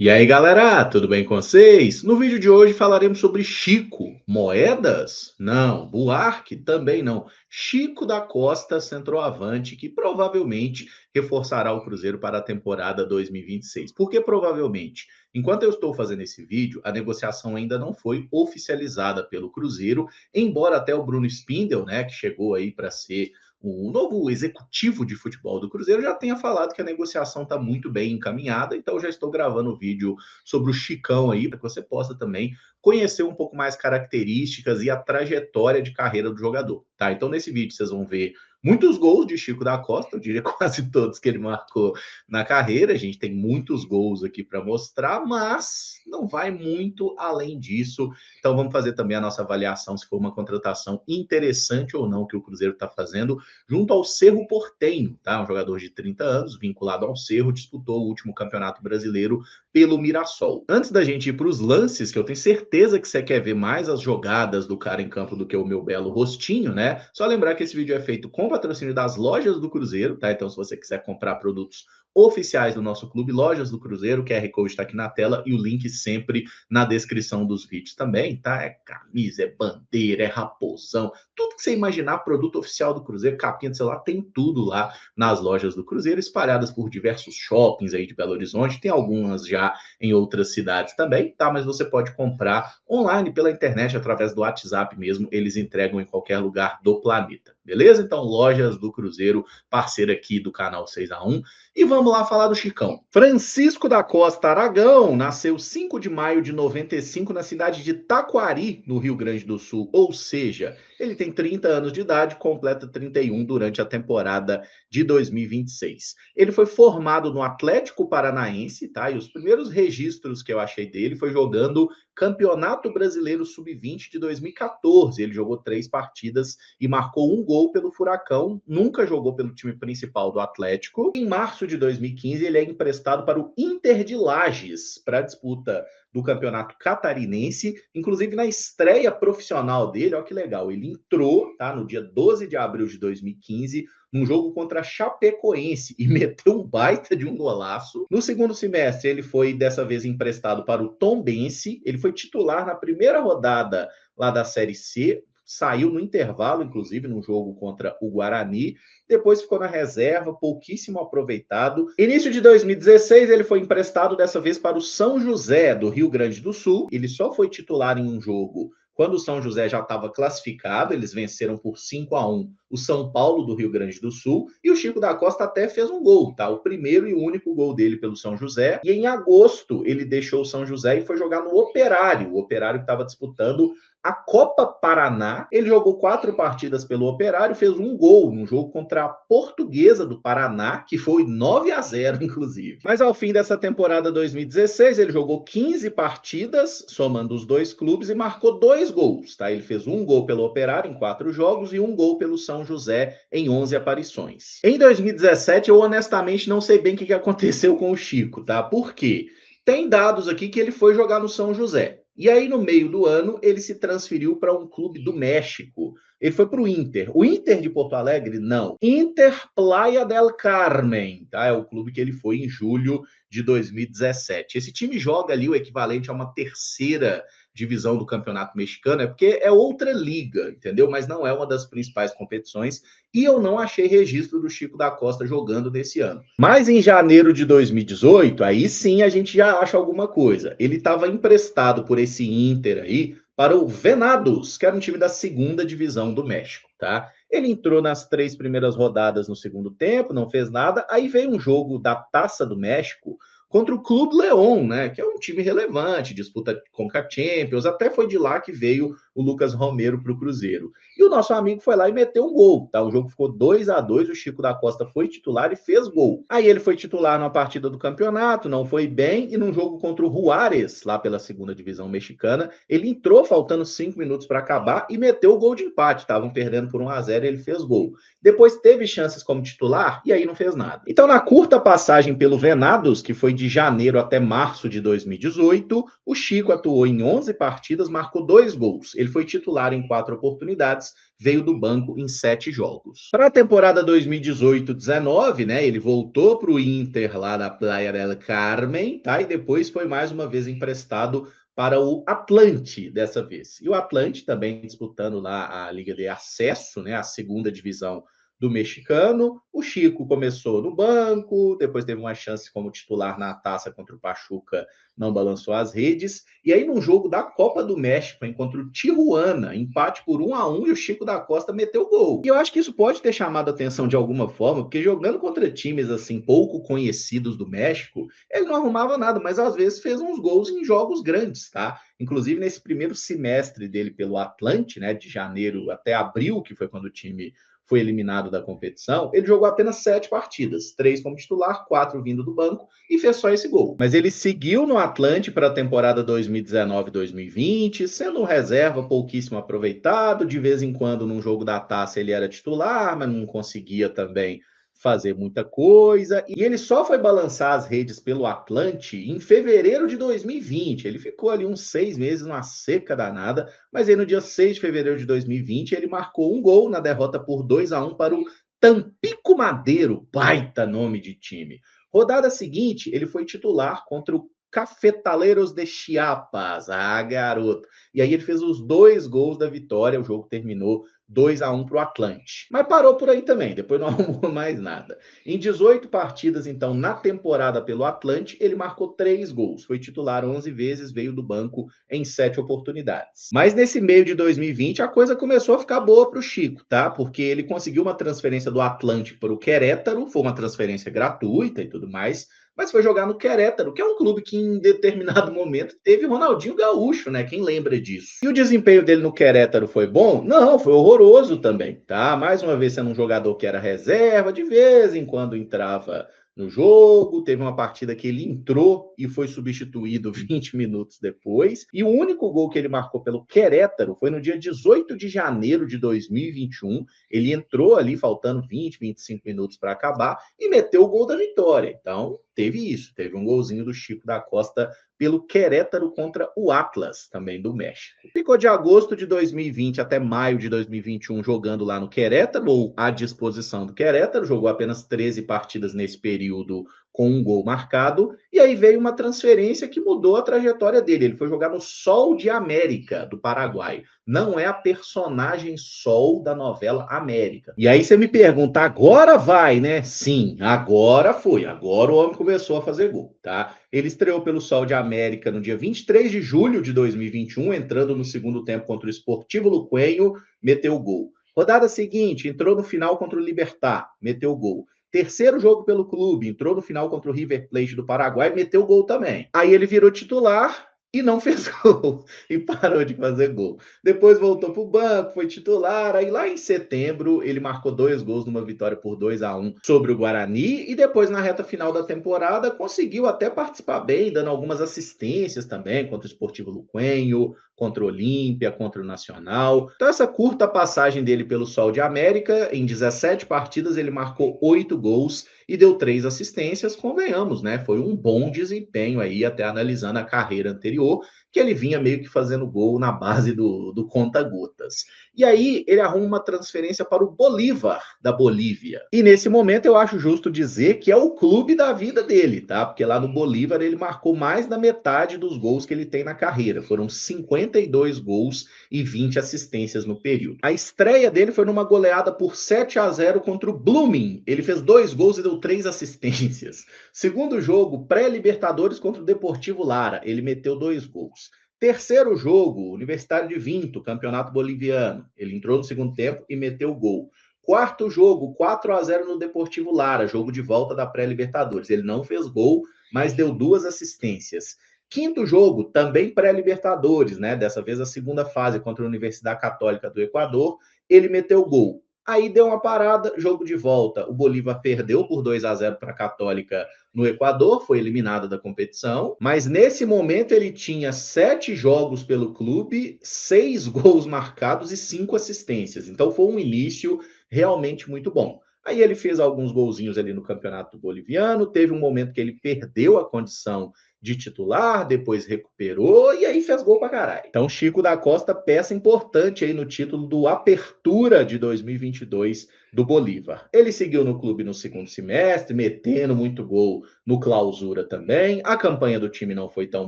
E aí, galera, tudo bem com vocês? No vídeo de hoje falaremos sobre Chico. Moedas? Não. Buarque? Também não. Chico da Costa, centroavante, que provavelmente reforçará o Cruzeiro para a temporada 2026. Por que provavelmente? Enquanto eu estou fazendo esse vídeo, a negociação ainda não foi oficializada pelo Cruzeiro, embora até o Bruno Spindel, né, que chegou aí para ser o novo executivo de futebol do Cruzeiro, já tenha falado que a negociação está muito bem encaminhada, então já estou gravando o vídeo sobre o Chicão aí, para que você possa também conhecer um pouco mais características e a trajetória de carreira do jogador, tá? Então nesse vídeo vocês vão ver muitos gols de Chico da Costa, eu diria quase todos que ele marcou na carreira, a gente tem muitos gols aqui para mostrar, mas não vai muito além disso. Então vamos fazer também a nossa avaliação se foi uma contratação interessante ou não que o Cruzeiro está fazendo junto ao Cerro Porteño, tá? Um jogador de 30 anos, vinculado ao Cerro, disputou o último Campeonato Brasileiro pelo Mirassol. Antes da gente ir para os lances, que eu tenho certeza que você quer ver mais as jogadas do cara em campo do que o meu belo rostinho, né? Só lembrar que esse vídeo é feito com patrocínio das lojas do Cruzeiro, tá? Então, se você quiser comprar produtos oficiais do nosso clube, Lojas do Cruzeiro, o QR Code está aqui na tela e o link sempre na descrição dos vídeos também, tá? É camisa, é bandeira, é raposão, tudo que você imaginar, produto oficial do Cruzeiro, capinha de celular, tem tudo lá nas lojas do Cruzeiro, espalhadas por diversos shoppings aí de Belo Horizonte, tem algumas já em outras cidades também, tá? Mas você pode comprar online pela internet, através do WhatsApp mesmo, eles entregam em qualquer lugar do planeta, beleza? Então, Lojas do Cruzeiro, parceira aqui do canal 6x1. E vamos lá falar do Chicão. Francisco da Costa Aragão nasceu 5 de maio de 95 na cidade de Taquari, no Rio Grande do Sul. Ou seja, ele tem 30 anos de idade, completa 31 durante a temporada de 2026. Ele foi formado no Atlético Paranaense, tá? E os primeiros registros que eu achei dele foi jogando Campeonato Brasileiro Sub-20 de 2014. Ele jogou 3 partidas e marcou 1 gol pelo Furacão. Nunca jogou pelo time principal do Atlético. Em março de 2015, ele é emprestado para o Inter de Lages para a disputa do Campeonato Catarinense, inclusive na estreia profissional dele, olha que legal, ele entrou, tá, no dia 12 de abril de 2015, num jogo contra a Chapecoense e meteu um baita de um golaço. No segundo semestre, ele foi dessa vez emprestado para o Tombense, ele foi titular na primeira rodada lá da Série C, saiu no intervalo, inclusive, no jogo contra o Guarani, depois ficou na reserva, pouquíssimo aproveitado. Início de 2016, ele foi emprestado dessa vez para o São José, do Rio Grande do Sul. Ele só foi titular em um jogo quando o São José já estava classificado, eles venceram por 5-1 o São Paulo do Rio Grande do Sul, e o Chico da Costa até fez um gol, tá? O primeiro e único gol dele pelo São José, e em agosto ele deixou o São José e foi jogar no Operário, o Operário que estava disputando a Copa Paraná. Ele jogou 4 partidas pelo Operário, fez um gol num jogo contra a Portuguesa do Paraná, que foi 9-0, inclusive. Mas ao fim dessa temporada 2016, ele jogou 15 partidas, somando os 2 clubes, e marcou 2 gols, tá? Ele fez 1 gol pelo Operário em 4 jogos e 1 gol pelo São José em 11 aparições. Em 2017, eu honestamente não sei bem o que aconteceu com o Chico, tá? Por quê? Tem dados aqui que ele foi jogar no São José. E aí, no meio do ano, ele se transferiu para um clube do México. Ele foi para o Inter. O Inter de Porto Alegre? Não. Inter Playa del Carmen, tá? É o clube que ele foi em julho de 2017. Esse time joga ali o equivalente a uma terceira divisão do Campeonato Mexicano, é porque é outra liga, entendeu? Mas não é uma das principais competições, e eu não achei registro do Chico da Costa jogando nesse ano. Mas em janeiro de 2018, aí sim a gente já acha alguma coisa. Ele estava emprestado por esse Inter aí para o Venados, que era um time da segunda divisão do México, tá? Ele entrou nas 3 primeiras rodadas no segundo tempo, não fez nada, aí veio um jogo da Taça do México contra o Clube León, né, que é um time relevante, disputa Conca Champions, até foi de lá que veio o Lucas Romero para o Cruzeiro. E o nosso amigo foi lá e meteu um gol, tá? O jogo ficou 2-2, o Chico da Costa foi titular e fez gol. Aí ele foi titular numa partida do campeonato, não foi bem, e num jogo contra o Juárez, lá pela segunda divisão mexicana, ele entrou faltando 5 minutos para acabar e meteu o gol de empate, estavam perdendo por 1-0 e ele fez gol. Depois teve chances como titular e aí não fez nada. Então, na curta passagem pelo Venados, que foi de janeiro até março de 2018, o Chico atuou em 11 partidas, marcou 2 gols. Ele foi titular em 4 oportunidades, veio do banco em 7 jogos. Para a temporada 2018-19, né, ele voltou para o Inter lá da Playa del Carmen, tá? E depois foi mais uma vez emprestado para o Atlante dessa vez. E o Atlante também disputando lá a Liga de Acesso, né, a segunda divisão do mexicano. O Chico começou no banco, depois teve uma chance como titular na taça contra o Pachuca, não balançou as redes. E aí, num jogo da Copa do México, contra o Tijuana, empate por 1-1, e o Chico da Costa meteu gol. E eu acho que isso pode ter chamado a atenção de alguma forma, porque jogando contra times assim pouco conhecidos do México, ele não arrumava nada, mas às vezes fez uns gols em jogos grandes, tá? Inclusive nesse primeiro semestre dele pelo Atlante, né, de janeiro até abril, que foi quando o time foi eliminado da competição, ele jogou apenas 7 partidas, 3 como titular, 4 vindo do banco, e fez só esse gol. Mas ele seguiu no Atlante para a temporada 2019-2020, sendo um reserva pouquíssimo aproveitado, de vez em quando num jogo da taça ele era titular, mas não conseguia também fazer muita coisa, e ele só foi balançar as redes pelo Atlante em fevereiro de 2020. Ele ficou ali uns 6 meses numa seca danada, mas aí no dia 6 de fevereiro de 2020 ele marcou um gol na derrota por 2-1 para o Tampico Madeiro, baita nome de time. Rodada seguinte, ele foi titular contra o Cafetaleiros de Chiapas, garoto. E aí ele fez os 2 gols da vitória, o jogo terminou 2-1 para o Atlante. Mas parou por aí também, depois não arrumou mais nada. Em 18 partidas, então, na temporada pelo Atlante, ele marcou 3 gols. Foi titular 11 vezes, veio do banco em 7 oportunidades. Mas nesse meio de 2020, a coisa começou a ficar boa para o Chico, tá? Porque ele conseguiu uma transferência do Atlante para o Querétaro, foi uma transferência gratuita e tudo mais, mas foi jogar no Querétaro, que é um clube que em determinado momento teve Ronaldinho Gaúcho, né? Quem lembra disso? E o desempenho dele no Querétaro foi bom? Não, foi horroroso também, tá? Mais uma vez sendo um jogador que era reserva, de vez em quando entrava no jogo, teve uma partida que ele entrou e foi substituído 20 minutos depois, e o único gol que ele marcou pelo Querétaro foi no dia 18 de janeiro de 2021, ele entrou ali faltando 20, 25 minutos para acabar e meteu o gol da vitória. Então, teve isso, teve um golzinho do Chico da Costa pelo Querétaro contra o Atlas, também do México. Ficou de agosto de 2020 até maio de 2021 jogando lá no Querétaro, ou à disposição do Querétaro, jogou apenas 13 partidas nesse período com um gol marcado, e aí veio uma transferência que mudou a trajetória dele. Ele foi jogar no Sol de América, do Paraguai. Não é a personagem Sol da novela América. E aí você me pergunta, agora vai, né? Sim, agora foi. Agora o homem começou a fazer gol, tá? Ele estreou pelo Sol de América no dia 23 de julho de 2021, entrando no segundo tempo contra o Sportivo Luquenho, meteu o gol. Rodada seguinte, entrou no final contra o Libertad, meteu o gol. Terceiro jogo pelo clube, entrou no final contra o River Plate do Paraguai, meteu gol também. Aí ele virou titular e não fez gol, e parou de fazer gol. Depois voltou para o banco, foi titular, aí lá em setembro ele marcou 2 gols numa vitória por 2-1 sobre o Guarani, e depois na reta final da temporada conseguiu até participar bem, dando algumas assistências também, contra o Sportivo Luquenho, contra o Olímpia, contra o Nacional. Então essa curta passagem dele pelo Sol de América, em 17 partidas ele marcou 8 gols e deu 3 assistências, convenhamos, né? Foi um bom desempenho aí, até analisando a carreira anterior, que ele vinha meio que fazendo gol na base do conta-gotas. E aí ele arruma uma transferência para o Bolívar, da Bolívia. E nesse momento eu acho justo dizer que é o clube da vida dele, tá? Porque lá no Bolívar ele marcou mais da metade dos gols que ele tem na carreira. Foram 52 gols e 20 assistências no período. A estreia dele foi numa goleada por 7-0 contra o Blooming. Ele fez 2 gols e deu 3 assistências. Segundo jogo, pré-Libertadores contra o Deportivo Lara. Ele meteu 2 gols. Terceiro jogo, Universitário de Vinto, Campeonato Boliviano. Ele entrou no segundo tempo e meteu gol. Quarto jogo, 4-0 no Deportivo Lara, jogo de volta da pré-Libertadores. Ele não fez gol, mas deu 2 assistências. Quinto jogo, também pré-Libertadores, né? Dessa vez a segunda fase contra a Universidade Católica do Equador. Ele meteu gol. Aí deu uma parada, jogo de volta. O Bolívar perdeu por 2-0 para a Católica no Equador, foi eliminado da competição. Mas nesse momento ele tinha 7 jogos pelo clube, 6 gols marcados e 5 assistências. Então foi um início realmente muito bom. Aí ele fez alguns golzinhos ali no Campeonato Boliviano, teve um momento que ele perdeu a condição de titular, depois recuperou e aí fez gol pra caralho. Então, Chico da Costa, peça importante aí no título do Apertura de 2022 do Bolívar. Ele seguiu no clube no segundo semestre, metendo muito gol no Clausura também. A campanha do time não foi tão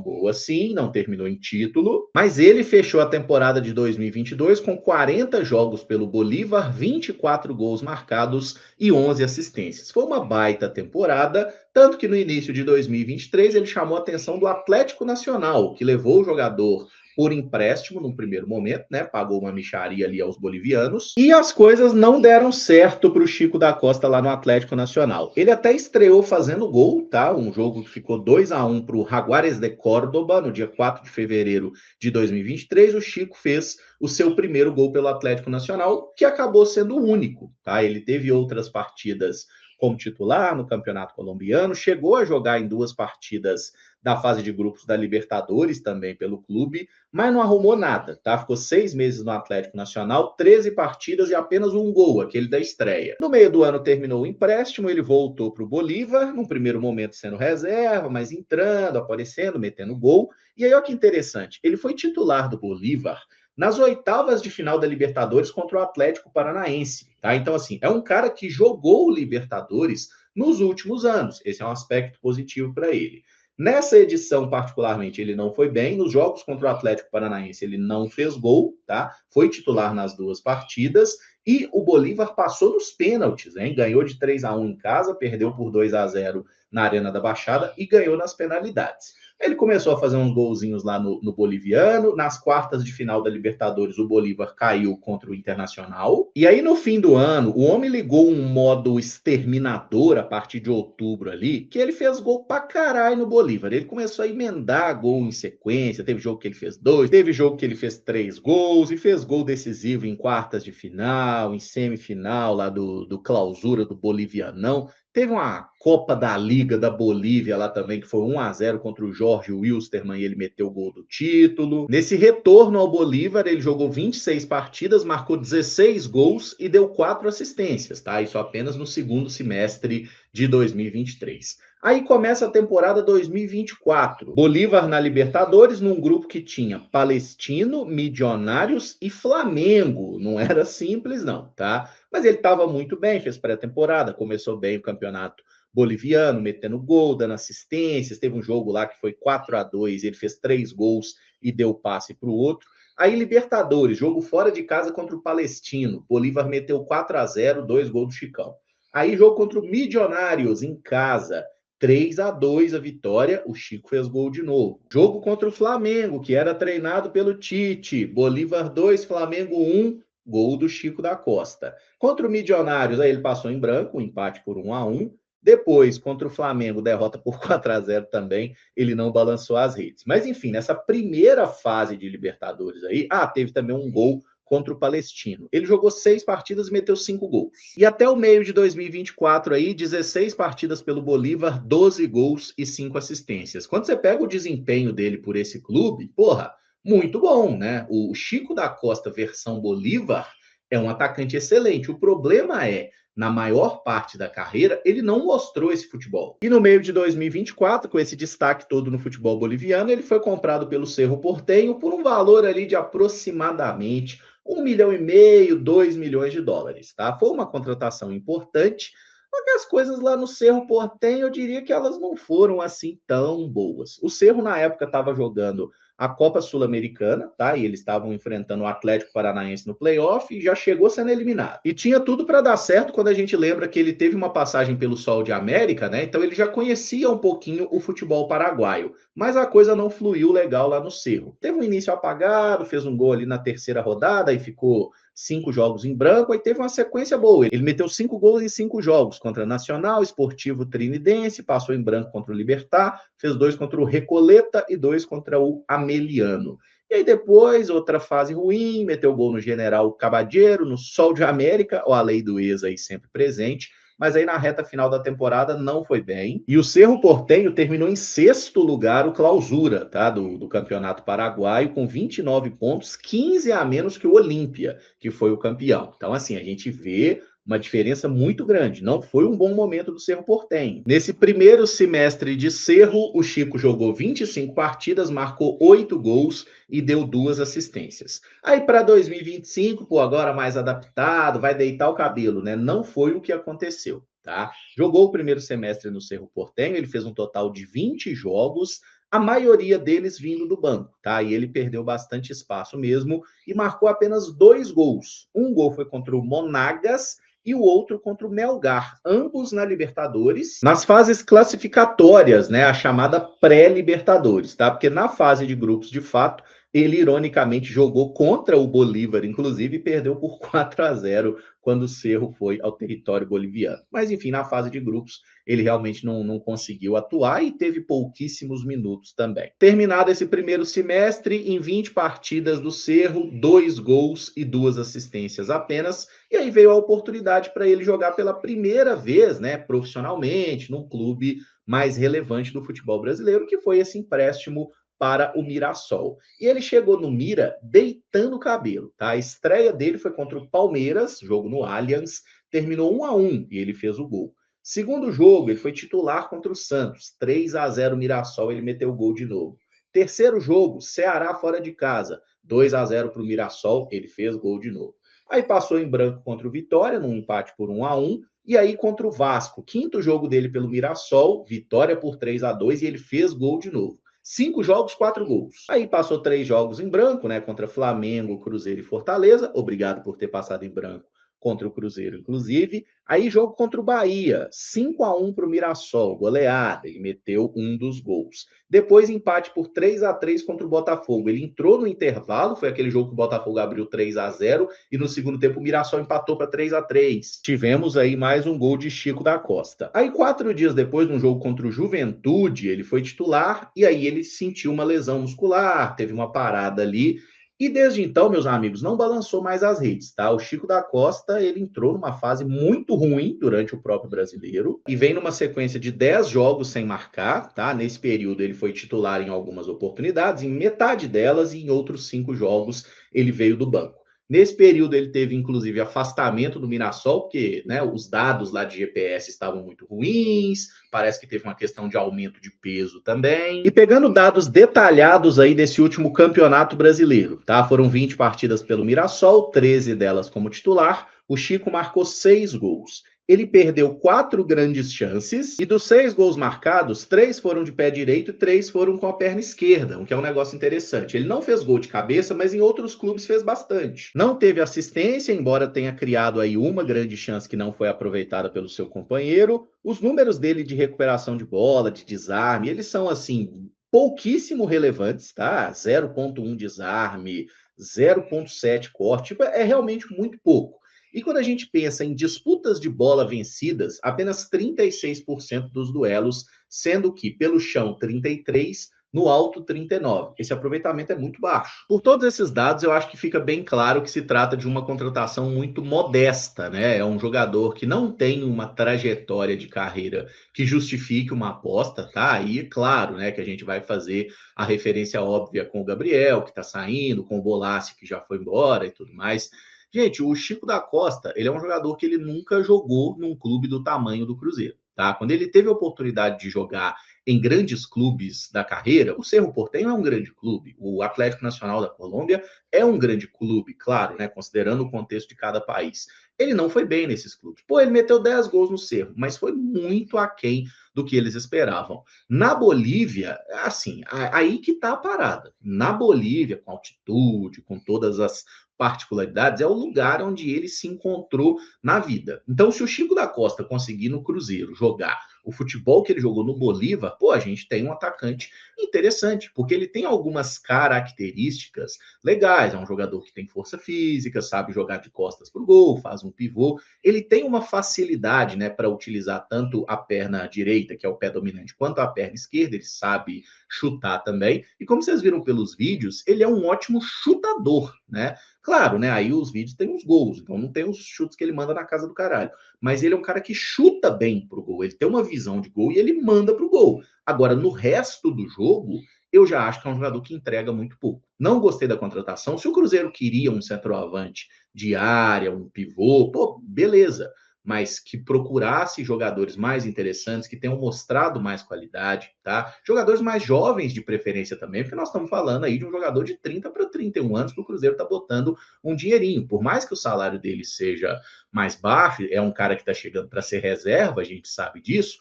boa assim, não terminou em título, mas ele fechou a temporada de 2022 com 40 jogos pelo Bolívar, 24 gols marcados e 11 assistências. Foi uma baita temporada, tanto que no início de 2023 ele chamou a atenção do Atlético Nacional, que levou o jogador por empréstimo no primeiro momento, né? Pagou uma mixaria ali aos bolivianos. E as coisas não deram certo para o Chico da Costa lá no Atlético Nacional. Ele até estreou fazendo gol, tá? Um jogo que ficou 2-1 para o Jaguares de Córdoba no dia 4 de fevereiro de 2023. O Chico fez o seu primeiro gol pelo Atlético Nacional, que acabou sendo o único, tá? Ele teve outras partidas como titular no Campeonato Colombiano, chegou a jogar em 2 partidas da fase de grupos da Libertadores também pelo clube, mas não arrumou nada, tá? Ficou 6 meses no Atlético Nacional, 13 partidas e apenas um gol, aquele da estreia. No meio do ano terminou o empréstimo, ele voltou para o Bolívar, no primeiro momento sendo reserva, mas entrando, aparecendo, metendo gol. E aí, olha que interessante, ele foi titular do Bolívar nas oitavas de final da Libertadores contra o Atlético Paranaense, tá? Então, assim, é um cara que jogou Libertadores nos últimos anos. Esse é um aspecto positivo para ele. Nessa edição, particularmente, ele não foi bem. Nos jogos contra o Atlético Paranaense, ele não fez gol, tá? Foi titular nas 2 partidas. E o Bolívar passou nos pênaltis, hein? Ganhou de 3-1 em casa, perdeu por 2-0 na Arena da Baixada e ganhou nas penalidades. Ele começou a fazer uns golzinhos lá no boliviano. Nas quartas de final da Libertadores, o Bolívar caiu contra o Internacional. E aí, no fim do ano, o homem ligou um modo exterminador a partir de outubro ali, que ele fez gol pra caralho no Bolívar. Ele começou a emendar gol em sequência. Teve jogo que ele fez 2, teve jogo que ele fez 3 gols, e fez gol decisivo em quartas de final, em semifinal lá do Clausura, do Bolivianão. Teve uma Copa da Liga da Bolívia lá também, que foi 1-0 contra o Jorge Wilstermann e ele meteu o gol do título. Nesse retorno ao Bolívar, ele jogou 26 partidas, marcou 16 gols e deu 4 assistências, tá? Isso apenas no segundo semestre de 2023. Aí começa a temporada 2024. Bolívar na Libertadores, num grupo que tinha Palestino, Milionários e Flamengo. Não era simples, não, tá? Mas ele estava muito bem, fez pré-temporada, começou bem o campeonato boliviano, metendo gol, dando assistências. Teve um jogo lá que foi 4-2, ele fez 3 gols e deu passe para o outro. Aí Libertadores, jogo fora de casa contra o Palestino. Bolívar meteu 4-0, 2 gols do Chicão. Aí jogo contra o Milionários em casa. 3-2 a vitória, o Chico fez gol de novo. Jogo contra o Flamengo, que era treinado pelo Tite. Bolívar 2, Flamengo 1, gol do Chico da Costa. Contra o Milionários, aí ele passou em branco, um empate por 1-1. Depois, contra o Flamengo, derrota por 4-0 também, ele não balançou as redes. Mas, enfim, nessa primeira fase de Libertadores aí, teve também um gol contra o Palestino. Ele jogou 6 partidas e meteu 5 gols. E até o meio de 2024 aí, 16 partidas pelo Bolívar, 12 gols e 5 assistências. Quando você pega o desempenho dele por esse clube, porra, muito bom, né? O Chico da Costa versão Bolívar é um atacante excelente. O problema é, na maior parte da carreira, ele não mostrou esse futebol. E no meio de 2024, com esse destaque todo no futebol boliviano, ele foi comprado pelo Cerro Porteño por um valor ali de aproximadamente 1,5 milhão, 2 milhões de dólares, tá? Foi uma contratação importante, porque as coisas lá no Cerro Porteño, eu diria que elas não foram assim tão boas. O Cerro, na época, estava jogando a Copa Sul-Americana, tá? E eles estavam enfrentando o Atlético Paranaense no playoff e já chegou sendo eliminado. E tinha tudo para dar certo quando a gente lembra que ele teve uma passagem pelo Sol de América, né? Então ele já conhecia um pouquinho o futebol paraguaio, mas a coisa não fluiu legal lá no Cerro. Teve um início apagado, fez um gol ali na terceira rodada e ficou 5 jogos em branco, aí teve uma sequência boa. Ele meteu 5 gols em 5 jogos contra Nacional, Esportivo Trinidense, passou em branco contra o Libertad, fez 2 contra o Recoleta e 2 contra o Ameliano. E aí depois, outra fase ruim, meteu gol no General Cabadeiro, no Sol de América, ou a lei do ex aí sempre presente, mas aí na reta final da temporada não foi bem. E o Cerro Porteño terminou em 6º lugar o Clausura, tá? Do Campeonato Paraguaio, com 29 pontos, 15 a menos que o Olímpia, que foi o campeão. Então, assim, a gente vê uma diferença muito grande. Não foi um bom momento do Cerro Porteño. Nesse primeiro semestre de Cerro, o Chico jogou 25 partidas, marcou 8 gols e deu 2 assistências. Aí para 2025, pô, agora mais adaptado, vai deitar o cabelo, né? Não foi o que aconteceu, tá? Jogou o primeiro semestre no Cerro Porteño, ele fez um total de 20 jogos, a maioria deles vindo do banco, tá? E ele perdeu bastante espaço mesmo e marcou apenas 2 gols. Um gol foi contra o Monagas e o outro contra o Melgar, ambos na Libertadores, nas fases classificatórias, né, a chamada pré-Libertadores, tá? Porque na fase de grupos, de fato, ele ironicamente jogou contra o Bolívar, inclusive, e perdeu por 4-0 quando o Cerro foi ao território boliviano. Mas, enfim, na fase de grupos, ele realmente não conseguiu atuar e teve pouquíssimos minutos também. Terminado esse primeiro semestre, em 20 partidas do Cerro, 2 gols e 2 assistências apenas, e aí veio a oportunidade para ele jogar pela primeira vez, né, profissionalmente, num clube mais relevante do futebol brasileiro, que foi esse empréstimo para o Mirassol. E ele chegou no Mira deitando o cabelo, tá? A estreia dele foi contra o Palmeiras, jogo no Allianz, terminou 1-1 e ele fez o gol. Segundo jogo, ele foi titular contra o Santos, 3-0 Mirassol, ele meteu o gol de novo. Terceiro jogo, Ceará fora de casa, 2-0 para o Mirassol, ele fez gol de novo. Aí passou em branco contra o Vitória, num empate por 1-1, e aí contra o Vasco, quinto jogo dele pelo Mirassol, vitória por 3-2 e ele fez gol de novo. 5 jogos, 4 gols. Aí passou 3 jogos em branco, né? Contra Flamengo, Cruzeiro e Fortaleza. Obrigado por ter passado em branco contra o Cruzeiro, inclusive. Aí jogo contra o Bahia, 5-1 para o Mirassol, goleada, ele meteu um dos gols. Depois empate por 3-3 contra o Botafogo. Ele entrou no intervalo, foi aquele jogo que o Botafogo abriu 3-0 e no segundo tempo o Mirassol empatou para 3-3. Tivemos aí mais um gol de Chico da Costa. Aí 4 dias depois, num jogo contra o Juventude, ele foi titular e aí ele sentiu uma lesão muscular, teve uma parada ali. E desde então, meus amigos, não balançou mais as redes, tá? O Chico da Costa, ele entrou numa fase muito ruim durante o próprio Brasileiro e vem numa sequência de 10 jogos sem marcar, tá? Nesse período ele foi titular em algumas oportunidades, em metade delas e em outros 5 jogos ele veio do banco. Nesse período ele teve, inclusive, afastamento do Mirassol, porque né, os dados lá de GPS estavam muito ruins, parece que teve uma questão de aumento de peso também. E pegando dados detalhados aí desse último campeonato brasileiro, tá? Foram 20 partidas pelo Mirassol, 13 delas como titular, o Chico marcou 6 gols. Ele perdeu 4 grandes chances e dos 6 gols marcados, 3 foram de pé direito e 3 foram com a perna esquerda, o que é um negócio interessante. Ele não fez gol de cabeça, mas em outros clubes fez bastante. Não teve assistência, embora tenha criado aí uma grande chance que não foi aproveitada pelo seu companheiro. Os números dele de recuperação de bola, de desarme, eles são assim pouquíssimo relevantes, tá? 0,1 desarme, 0,7 corte, tipo, é realmente muito pouco. E quando a gente pensa em disputas de bola vencidas, apenas 36% dos duelos, sendo que pelo chão 33%, no alto 39%. Esse aproveitamento é muito baixo. Por todos esses dados, eu acho que fica bem claro que se trata de uma contratação muito modesta, né? É um jogador que não tem uma trajetória de carreira que justifique uma aposta, tá? Aí, claro, né, que a gente vai fazer a referência óbvia com o Gabriel, que tá saindo, com o Bolassi, que já foi embora e tudo mais. Gente, o Chico da Costa, ele é um jogador que ele nunca jogou num clube do tamanho do Cruzeiro, tá? Quando ele teve a oportunidade de jogar em grandes clubes da carreira, o Cerro Porteño é um grande clube, o Atlético Nacional da Colômbia é um grande clube, claro, né, considerando o contexto de cada país. Ele não foi bem nesses clubes. Pô, ele meteu 10 gols no Cerro, mas foi muito aquém do que eles esperavam. Na Bolívia, assim, aí que tá a parada. Na Bolívia, com altitude, com todas as particularidades, é o lugar onde ele se encontrou na vida. Então, se o Chico da Costa conseguir no Cruzeiro jogar o futebol que ele jogou no Bolívar, pô, a gente tem um atacante interessante, porque ele tem algumas características legais. É um jogador que tem força física, sabe jogar de costas para o gol, faz um pivô. Ele tem uma facilidade, né, para utilizar tanto a perna direita, que é o pé dominante, quanto a perna esquerda. Ele sabe chutar também. E como vocês viram pelos vídeos, ele é um ótimo chutador, né? Claro, né? Aí os vídeos têm os gols, então não tem os chutes que ele manda na casa do caralho. Mas ele é um cara que chuta bem pro gol, ele tem uma visão de gol e ele manda pro gol. Agora, no resto do jogo, eu já acho que é um jogador que entrega muito pouco. Não gostei da contratação. Se o Cruzeiro queria um centroavante de área, um pivô, pô, beleza, mas que procurasse jogadores mais interessantes, que tenham mostrado mais qualidade, tá? Jogadores mais jovens de preferência também, porque nós estamos falando aí de um jogador de 30 para 31 anos que o Cruzeiro está botando um dinheirinho. Por mais que o salário dele seja mais baixo, é um cara que está chegando para ser reserva, a gente sabe disso.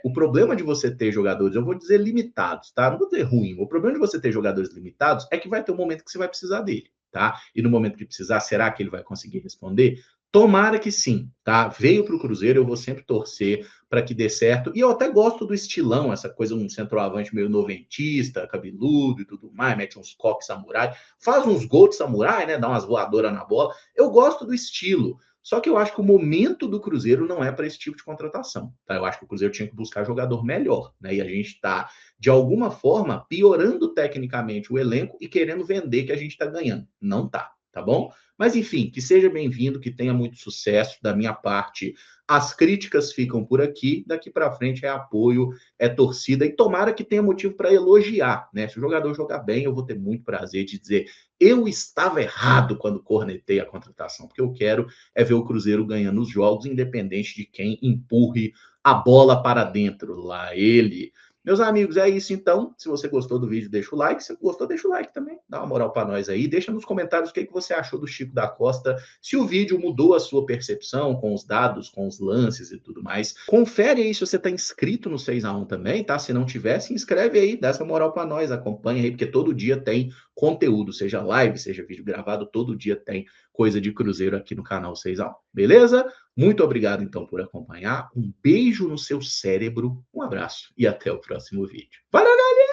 O problema de você ter jogadores, eu vou dizer limitados, tá? Não vou dizer ruim. O problema de você ter jogadores limitados é que vai ter um momento que você vai precisar dele, tá? E no momento que precisar, será que ele vai conseguir responder? Tomara que sim, tá? Veio para o Cruzeiro, eu vou sempre torcer para que dê certo. E eu até gosto do estilão, essa coisa, um centroavante meio noventista, cabeludo e tudo mais, mete uns coques samurai, faz uns gols de samurai, né? Dá umas voadoras na bola. Eu gosto do estilo. Só que eu acho que o momento do Cruzeiro não é para esse tipo de contratação. Tá? Eu acho que o Cruzeiro tinha que buscar jogador melhor, né? E a gente está, de alguma forma, piorando tecnicamente o elenco e querendo vender que a gente está ganhando. Não tá, tá bom? Mas enfim, que seja bem-vindo, que tenha muito sucesso. Da minha parte, as críticas ficam por aqui. Daqui para frente é apoio, é torcida e tomara que tenha motivo para elogiar, né? Se o jogador jogar bem, eu vou ter muito prazer de dizer eu estava errado quando cornetei a contratação, porque eu quero é ver o Cruzeiro ganhando os jogos, independente de quem empurre a bola para dentro. Lá ele. Meus amigos, é isso então. Se você gostou do vídeo, deixa o like. Se gostou, deixa o like também. Dá uma moral para nós aí. Deixa nos comentários o que você achou do Chico da Costa. Se o vídeo mudou a sua percepção com os dados, com os lances e tudo mais. Confere aí se você está inscrito no 6x1 também, tá? Se não tiver, se inscreve aí. Dá essa moral para nós. Acompanha aí, porque todo dia tem conteúdo. Seja live, seja vídeo gravado. Todo dia tem coisa de Cruzeiro aqui no canal 6x1. Beleza? Muito obrigado, então, por acompanhar. Um beijo no seu cérebro, um abraço e até o próximo vídeo. Valeu, galera!